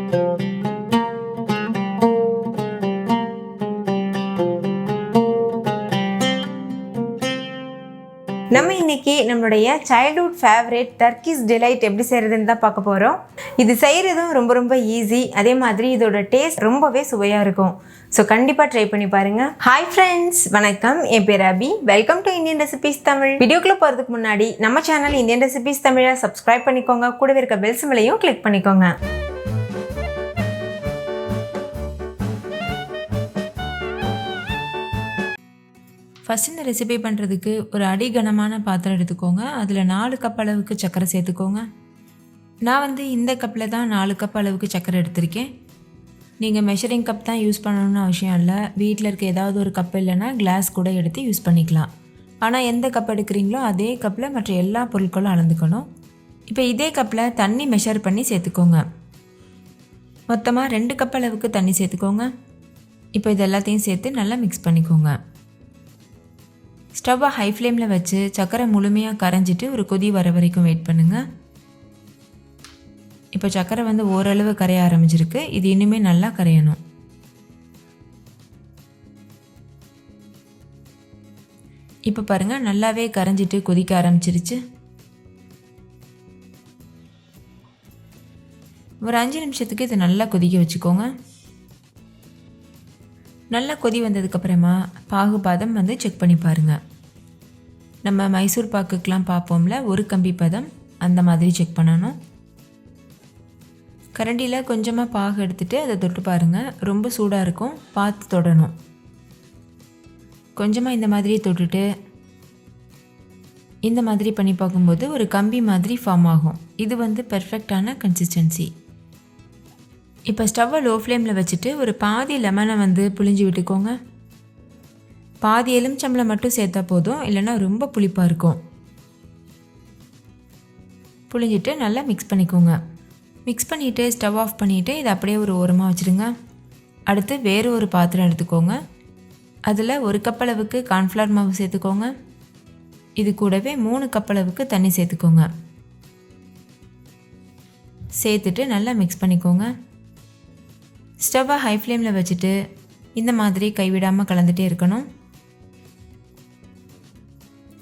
நம்ம இன்னைக்கு நம்மளுடைய சைல்ட்ஹுட் ஃபேவரேட் டர்க்கிஷ் டிலைட் எப்படி செய்கிறதுன்னு தான் பார்க்க போகிறோம். இது செய்கிறதும் ரொம்ப ரொம்ப ஈஸி. அதே மாதிரி இதோட டேஸ்ட் ரொம்பவே சுவையாக இருக்கும். ஸோ கண்டிப்பாக ட்ரை பண்ணி பாருங்கள். ஹாய் ஃப்ரெண்ட்ஸ், வணக்கம். என் பேர் Abhi. Welcome to Indian recipes Tamil. வீடியோக்குள்ளே போகிறதுக்கு முன்னாடி நம்ம சேனல் இந்தியன் ரெசிபீஸ் தமிழை சப்ஸ்கிரைப் பண்ணிக்கோங்க. கூடவே இருக்க பெல் சிம்பலையும் கிளிக் பண்ணிக்கோங்க. ஃபஸ்ட் இந்த ரெசிபி பண்ணுறதுக்கு ஒரு அடிகனமான பாத்திரம் எடுத்துக்கோங்க. அதில் 4 கப் அளவுக்கு சர்க்கரை சேர்த்துக்கோங்க. நான் இந்த கப்பில் தான் 4 கப் அளவுக்கு சர்க்கரை எடுத்திருக்கேன். நீங்கள் மெஷரிங் கப் தான் யூஸ் பண்ணணும்னு அவசியம் இல்லை. வீட்டில் இருக்க ஏதாவது ஒரு கப் இல்லைன்னா கிளாஸ் கூட எடுத்து யூஸ் பண்ணிக்கலாம். ஆனால் எந்த கப் எடுக்கிறீங்களோ அதே கப்பில் மற்ற எல்லா பொருட்களும் அளந்துக்கணும். இப்போ இதே கப்பில் தண்ணி மெஷர் பண்ணி சேர்த்துக்கோங்க. மொத்தமாக 2 கப் அளவுக்கு தண்ணி சேர்த்துக்கோங்க. இப்போ இது எல்லாத்தையும் சேர்த்து நல்லா மிக்ஸ் பண்ணிக்கோங்க. ஸ்டவ்வை ஹை ஃப்ளேமில் வச்சு சர்க்கரை முழுமையாக கரைஞ்சிட்டு ஒரு கொதி வர வரைக்கும் வெயிட் பண்ணுங்கள். இப்போ சர்க்கரை ஓரளவு கரைய ஆரம்பிச்சிருக்கு. இது இனிமேல் நல்லா கரையணும். இப்போ பாருங்கள், நல்லாவே கரைஞ்சிட்டு கொதிக்க ஆரம்பிச்சிருச்சு. ஒரு 5 நிமிஷத்துக்கு இதை நல்லா கொதிக்க வச்சுக்கோங்க. நல்லா கொதி வந்ததுக்கப்புறமா பாகுபாதம் செக் பண்ணி பாருங்கள். நம்ம மைசூர் பாக்குக்கெலாம் பார்ப்போம்ல, ஒரு கம்பி பதம், அந்த மாதிரி செக் பண்ணணும். கரண்டியில் கொஞ்சமாக பாகு எடுத்துகிட்டு அதை தொட்டு பாருங்கள். ரொம்ப சூடாக இருக்கும், பார்த்து தொடணும். கொஞ்சமாக இந்த மாதிரி தொட்டுட்டு இந்த மாதிரி பண்ணி பார்க்கும்போது ஒரு கம்பி மாதிரி ஃபார்ம் ஆகும். இது பெர்ஃபெக்டான கன்சிஸ்டன்சி. இப்போ ஸ்டவ்வை லோ ஃப்ளேமில் வச்சுட்டு ஒரு பாதி லெமனை புழிஞ்சு விட்டுக்கோங்க. பாதி எலுமிச்சம்பழம் மட்டும் சேர்த்தா போதும், இல்லைன்னா ரொம்ப புளிப்பாக இருக்கும். புழிஞ்சிட்டு நல்லா மிக்ஸ் பண்ணிக்கோங்க. மிக்ஸ் பண்ணிவிட்டு ஸ்டவ் ஆஃப் பண்ணிவிட்டு இதை அப்படியே ஒரு ஓரமாக வச்சுருங்க. அடுத்து வேறு ஒரு பாத்திரம் எடுத்துக்கோங்க. அதில் 1 கப் அளவுக்கு கார்ன்ஃப்ளவர் மாவு சேர்த்துக்கோங்க. இது கூடவே 3 கப் அளவுக்கு தண்ணி சேர்த்துக்கோங்க. சேர்த்துட்டு நல்லா மிக்ஸ் பண்ணிக்கோங்க. ஸ்டவ்வை ஹை ஃப்ளேமில் வச்சுட்டு இந்த மாதிரி கைவிடாமல் கலந்துகிட்டே இருக்கணும்.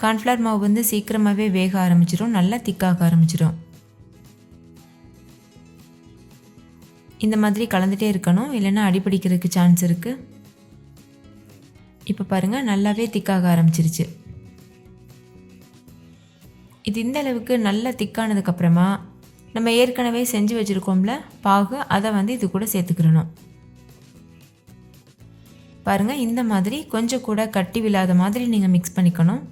கார்ன்ஃப்ளவர் மாவு சீக்கிரமாகவே வேக ஆரம்பிச்சிடும், நல்லா திக்காக ஆரம்பிச்சிடும். இந்த மாதிரி கலந்துகிட்டே இருக்கணும், இல்லைன்னா அடிப்பிடிக்கிறதுக்கு சான்ஸ் இருக்குது. இப்போ பாருங்கள், நல்லாவே திக்காக ஆரம்பிச்சிருச்சு. இது இந்த அளவுக்கு நல்லா திக்கானதுக்கப்புறமா நம்ம ஏற்கனவே செஞ்சு வச்சுருக்கோம்ல பாகு, அதை இது கூட சேர்த்துக்கிறணும். பாருங்கள், இந்த மாதிரி கொஞ்சம் கூட கட்டி விழாத மாதிரி நீங்கள் மிக்ஸ் பண்ணிக்கணும்.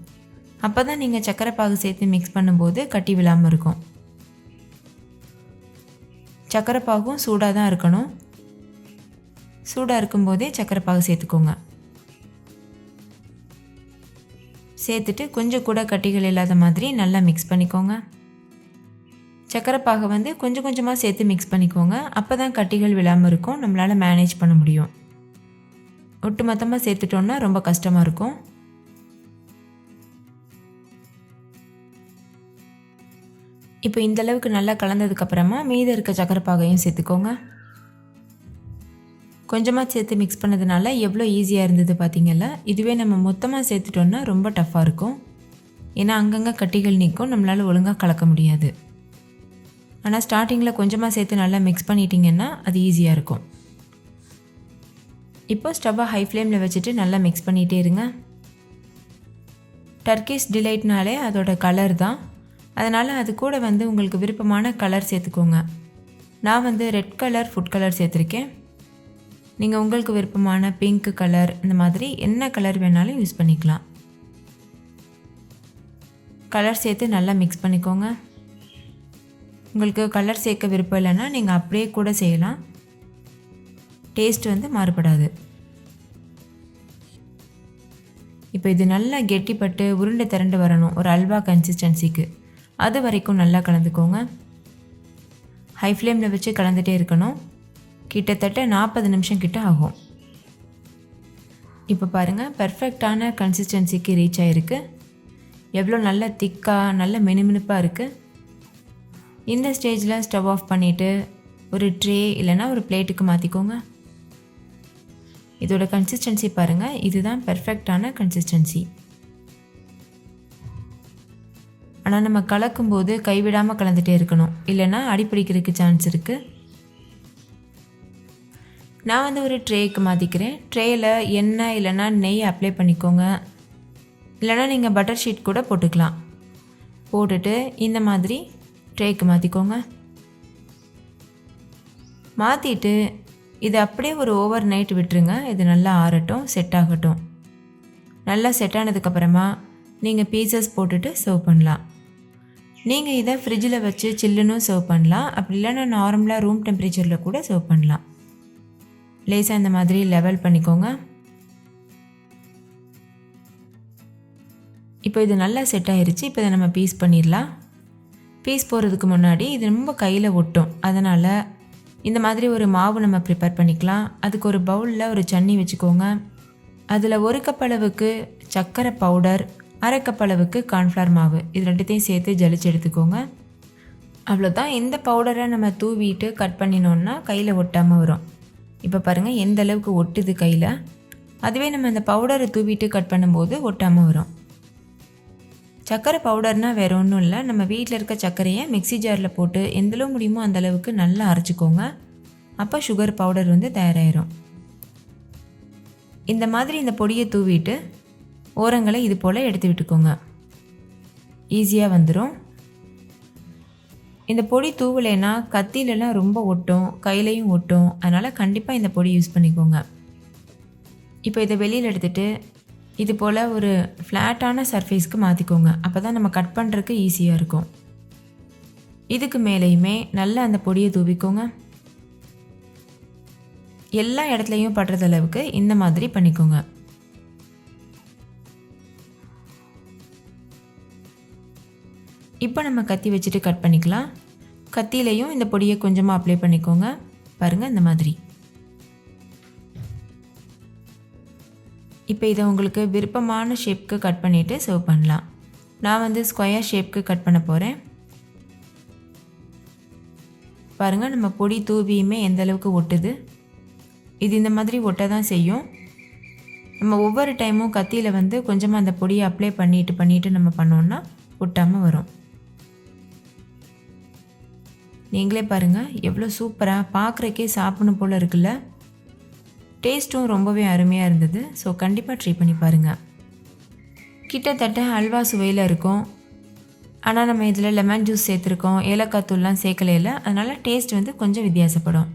அப்போ தான் நீங்கள் சர்க்கரை பாகு சேர்த்து மிக்ஸ் பண்ணும்போது கட்டி விழாமல் இருக்கும். சர்க்கரை பாகும் சூடாக தான் இருக்கணும். சூடாக இருக்கும்போதே சர்க்கரை பாகு சேர்த்துக்கோங்க. சேர்த்துட்டு கொஞ்சம் கூட கட்டிகள் இல்லாத மாதிரி நல்லா மிக்ஸ் பண்ணிக்கோங்க. சர்க்கரை பாகை கொஞ்சம் கொஞ்சமாக சேர்த்து மிக்ஸ் பண்ணிக்கோங்க. அப்போ தான் கட்டிகள் விழாமல் இருக்கும், நம்மளால் மேனேஜ் பண்ண முடியும். ஒட்டு மொத்தமாக சேர்த்துட்டோன்னா ரொம்ப கஷ்டமாக இருக்கும். இப்போ இந்தளவுக்கு நல்லா கலந்ததுக்கப்புறமா மீதி இருக்க சர்க்கரை பாகையும் சேர்த்துக்கோங்க. கொஞ்சமாக சேர்த்து மிக்ஸ் பண்ணதுனால எவ்வளோ ஈஸியாக இருந்தது பார்த்தீங்கல்ல. இதுவே நம்ம மொத்தமாக சேர்த்துட்டோன்னா ரொம்ப டஃப்பாக இருக்கும். ஏன்னா அங்கங்கே கட்டிகள் நிற்கும், நம்மளால் ஒழுங்காக கலக்க முடியாது. ஆனால் ஸ்டார்டிங்கில் கொஞ்சமாக சேர்த்து நல்லா மிக்ஸ் பண்ணிட்டீங்கன்னா அது ஈஸியாக இருக்கும். இப்போ ஸ்டவ்வை ஹை ஃப்ளேமில் வச்சுட்டு நல்லா மிக்ஸ் பண்ணிகிட்டே இருங்க. டர்க்கிஷ் டிலைட்னாலே அதோட கலர் தான். அதனால் அது கூட உங்களுக்கு விருப்பமான கலர் சேர்த்துக்கோங்க. நான் ரெட் கலர் ஃபுட் கலர் சேர்த்துருக்கேன். நீங்கள் உங்களுக்கு விருப்பமான பிங்க் கலர், இந்த மாதிரி என்ன கலர் வேணாலும் யூஸ் பண்ணிக்கலாம். கலர் சேர்த்து நல்லா மிக்ஸ் பண்ணிக்கோங்க. உங்களுக்கு கலர் சேர்க்க விருப்பம் இல்லைன்னா நீங்கள் அப்படியே கூட செய்யலாம். டேஸ்ட் மாறுபடாது. இப்போ இது நல்லா கெட்டிப்பட்டு உருண்டை திரண்டு வரணும், ஒரு அல்வா கன்சிஸ்டன்சிக்கு. அது வரைக்கும் நல்லா கலந்துக்கோங்க. ஹை ஃப்ளேமில் வச்சு கலந்துகிட்டே இருக்கணும். கிட்டத்தட்ட 40 நிமிஷம் கிட்ட ஆகும். இப்போ பாருங்கள், பர்ஃபெக்டான கன்சிஸ்டன்சிக்கு ரீச் ஆகிருக்கு. எவ்வளோ நல்ல திக்காக நல்ல மினுமினுப்பாக இருக்குது. இந்த ஸ்டேஜில் ஸ்டவ் ஆஃப் பண்ணிவிட்டு ஒரு ட்ரே இல்லைன்னா ஒரு பிளேட்டுக்கு மாற்றிக்கோங்க. இதோட கன்சிஸ்டன்சி பாருங்கள், இதுதான் பெர்ஃபெக்டான கன்சிஸ்டன்சி. ஆனால் நம்ம கலக்கும்போது கைவிடாமல் கலந்துகிட்டே இருக்கணும், இல்லைன்னா அடிப்பிடிக்கிறதுக்கு சான்ஸ் இருக்குது. நான் வந்து ஒரு ட்ரேக்கு மாற்றிக்கிறேன். ட்ரேயில் எண்ணெய் இல்லைன்னா நெய் அப்ளை பண்ணிக்கோங்க, இல்லைன்னா நீங்கள் பட்டர் ஷீட் கூட போட்டுக்கலாம். போட்டுட்டு இந்த மாதிரி ட்ரேக்கு மாற்றிக்கோங்க. மாற்றிட்டு இது அப்படியே ஒரு ஓவர் நைட் விட்டுருங்க. இது நல்லா ஆறட்டும், செட் ஆகட்டும். நல்லா செட் ஆனதுக்கப்புறமா நீங்கள் பீசஸ் போட்டுட்டு சர்வ் பண்ணலாம். நீங்கள் இதை ஃப்ரிட்ஜில் வச்சு சில்லுன்னு சர்வ் பண்ணலாம், அப்படி இல்லைன்னா நார்மலாக ரூம் டெம்பரேச்சரில் கூட சர்வ் பண்ணலாம். லேசாக இந்த மாதிரி லெவல் பண்ணிக்கோங்க. இப்போ இது நல்லா செட் ஆகிருச்சு. இப்போ இதை நம்ம பீஸ் பண்ணிடலாம். பீஸ் போடுறதுக்கு முன்னாடி இது ரொம்ப கையில் ஒட்டும், அதனால் இந்த மாதிரி ஒரு மாவு நம்ம ப்ரிப்பேர் பண்ணிக்கலாம். அதுக்கு ஒரு பவுலில் ஒரு சன்னி வச்சுக்கோங்க. அதில் 1 கப் அளவுக்கு சர்க்கரை பவுடர், 1/2 கப் அளவுக்கு கார்ன்ஃப்ளவர் மாவு, இது ரெண்டுத்தையும் சேர்த்து ஜலிச்சு எடுத்துக்கோங்க. அவ்வளோதான். இந்த பவுடரை நம்ம தூவிட்டு கட் பண்ணினோன்னா கையில் ஒட்டாமல் வரும். இப்போ பாருங்கள் எந்த அளவுக்கு ஒட்டுது கையில். அதுவே நம்ம இந்த பவுடரை தூவிட்டு கட் பண்ணும்போது ஒட்டாமல் வரும். சர்க்கரை பவுடர்னால் வேறு ஒன்றும் இல்லை, நம்ம வீட்டில் இருக்க சர்க்கரையை மிக்ஸி ஜாரில் போட்டு எந்தளவு முடியுமோ அந்தளவுக்கு நல்லா அரைச்சிக்கோங்க. அப்போ சுகர் பவுடர் வந்து தயாராகிடும். இந்த மாதிரி இந்த பொடியை தூவிட்டு ஓரங்களை இது போல் எடுத்து விட்டுக்கோங்க. ஈஸியாக வந்துடும். இந்த பொடி தூவலைன்னா கத்திலெலாம் ரொம்ப ஒட்டும், கையிலையும் ஒட்டும், அதனால் கண்டிப்பாக இந்த பொடி யூஸ் பண்ணிக்கோங்க. இப்போ இதை வெளியில் எடுத்துகிட்டு இது போல் ஒரு ஃப்ளாட்டான சர்ஃபேஸ்க்கு மாற்றிக்கோங்க. அப்போ தான் நம்ம கட் பண்ணுறதுக்கு ஈஸியாக இருக்கும். இதுக்கு மேலேயுமே நல்லா அந்த பொடியை தூவிக்கோங்க. எல்லா இடத்துலையும் படுறது அளவுக்கு இந்த மாதிரி பண்ணிக்கோங்க. இப்போ நம்ம கத்தி வச்சுட்டு கட் பண்ணிக்கலாம். கத்தியிலையும் இந்த பொடியை கொஞ்சமாக அப்ளை பண்ணிக்கோங்க. பாருங்கள் இந்த மாதிரி. இப்போ இதை உங்களுக்கு விருப்பமான ஷேப்க்கு கட் பண்ணிவிட்டு சர்வ் பண்ணலாம். நான் வந்து ஸ்கொயர் ஷேப்க்கு கட் பண்ண போகிறேன். பாருங்கள் நம்ம பொடி தூவியுமே எந்த அளவுக்கு ஒட்டுது. இது இந்த மாதிரி ஒட்ட தான் செய்யும். நம்ம ஒவ்வொரு டைமும் கத்தியில் வந்து கொஞ்சமாக அந்த பொடியை அப்ளை பண்ணிட்டு நம்ம பண்ணோன்னா ஒட்டாமல் வரும். நீங்களே பாருங்கள் எவ்வளோ சூப்பராக பார்க்குறக்கே சாப்பிடணும் போல் இருக்குல்ல. டேஸ்ட்டும் ரொம்பவே அருமையாக இருந்தது. ஸோ கண்டிப்பாக ட்ரை பண்ணி பாருங்கள். கிட்டத்தட்ட அல்வா சுவையில் இருக்கும். ஆனால் நம்ம இதில் லெமன் ஜூஸ் சேர்த்துருக்கோம், ஏலக்காய் தூள்லாம் சேர்க்கலையில், அதனால் டேஸ்ட் வந்து கொஞ்சம் வித்தியாசப்படும்.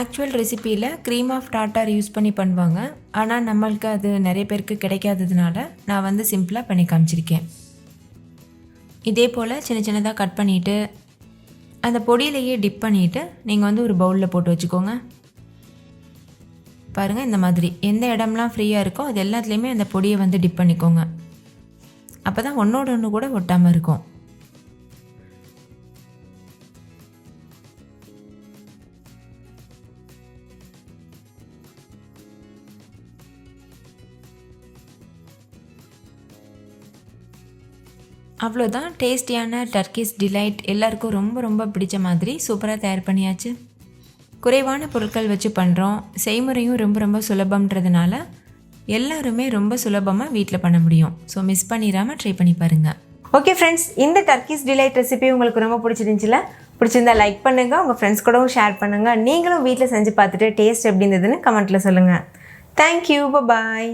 ஆக்சுவல் ரெசிப்பியில் க்ரீம் ஆஃப் டாட்டார் யூஸ் பண்ணி பண்ணுவாங்க. ஆனால் நம்மளுக்கு அது நிறைய பேருக்கு கிடைக்காததுனால நான் வந்து சிம்பிளாக பண்ணி காமிச்சிருக்கேன். இதே போல் சின்ன சின்னதாக கட் பண்ணிவிட்டு அந்த பொடியிலையே டிப் பண்ணிவிட்டு நீங்கள் வந்து ஒரு பவுலில் போட்டு வச்சுக்கோங்க. பாருங்கள் இந்த மாதிரி எந்த இடம்லாம் ஃப்ரீயாக இருக்கோ அது எல்லாத்துலேயுமே அந்த பொடியை வந்து டிப் பண்ணிக்கோங்க. அப்போ தான் ஒன்றோட ஒன்று கூட ஒட்டாமல் இருக்கும். அவ்வளோதான். டேஸ்டியான டர்க்கிஷ் டிலைட் எல்லாருக்கும் ரொம்ப ரொம்ப பிடிச்ச மாதிரி சூப்பராக தயார் பண்ணியாச்சு. குறைவான பொருட்கள் வச்சு பண்ணுறோம். செய்முறையும் ரொம்ப ரொம்ப சுலபம்ன்றதுனால எல்லாருமே ரொம்ப சுலபமாக வீட்டில் பண்ண முடியும். ஸோ மிஸ் பண்ணிடாமல் ட்ரை பண்ணி பாருங்கள். ஓகே ஃப்ரெண்ட்ஸ், இந்த டர்க்கிஷ் டிலைட் ரெசிபி உங்களுக்கு ரொம்ப பிடிச்சிருந்துச்சுல? பிடிச்சிருந்தா லைக் பண்ணுங்கள், உங்கள் ஃப்ரெண்ட்ஸ் கூடவும் ஷேர் பண்ணுங்கள். நீங்களும் வீட்டில் செஞ்சு பார்த்துட்டு டேஸ்ட் எப்படி இருந்ததுன்னு கமெண்ட்டில் சொல்லுங்கள். தேங்க்யூ, பாய்.